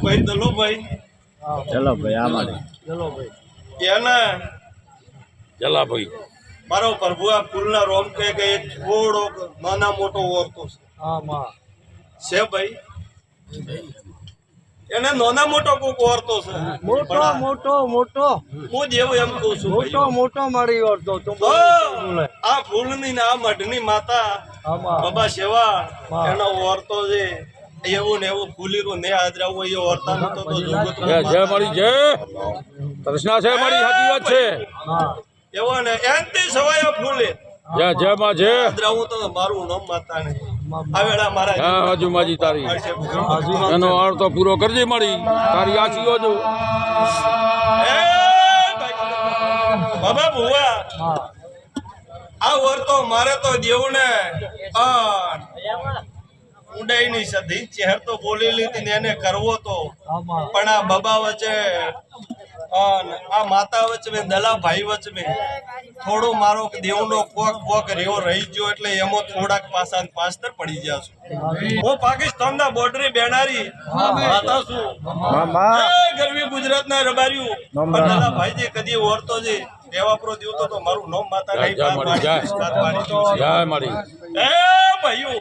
ભાઈ દલો ભાઈ ચલો ભાઈ આમાં ચલો ભાઈ એને ચલા ભાઈ મારો પ્રભુ આ ફૂલના રોમ કે એક થોડો નાના મોટો ઓરતો હા માં છે ભાઈ એને નાના મોટો કોક ઓરતો છે મોટો મોટો મોટો હું જેવું એમ કહું છું મોટો મોટો મારી ઓરતો તો આ ફૂલની ને આ મઢની માતા આમાં બાબા સેવા હા. એનો ઓરતો છે એવું ને એવું ફૂલીરું ને હાજરાવું એ ઓરતા નતો તો જોગત જય મારી જય તૃષ્ણા છે મારી સાચી વાત છે હા એવો ને એનથી સવાયા ફૂલે જય માં જય હાજરાવું તો મારું નામ માતા ને આ વેળા મારા જય હજુ માજી તારી મળશે. એનો અર્થ પૂરો કરજે મારી તારી આશીઓ જો એ બાબા ભુવા હા આ ઓરતો મારે તો દેવું ને ઉડાઈ ની સધી ચહેર તો બોલેલી હતી ને એને કરવો તો આમાં પણ આ બાબા વચ્ચે આ માતા વચ્ચે દલા ભાઈ વચ્ચે થોડો મારો દેવનો કોક રેવો રહી ગયો એટલે એમાં થોડાક પાસા ને પાસ્તર પડી ગયા છું હું પાકિસ્તાનના બોર્ડરે બેનારી માતા છું ગરવી ગુજરાતના રબાર્યું પણ દલા ભાઈ જે કદી ઓરતો જે દેવાપરો દીવતો તો મારું નામ માતા નહીં જય મારી જય જય મારી એ ભાઈઓ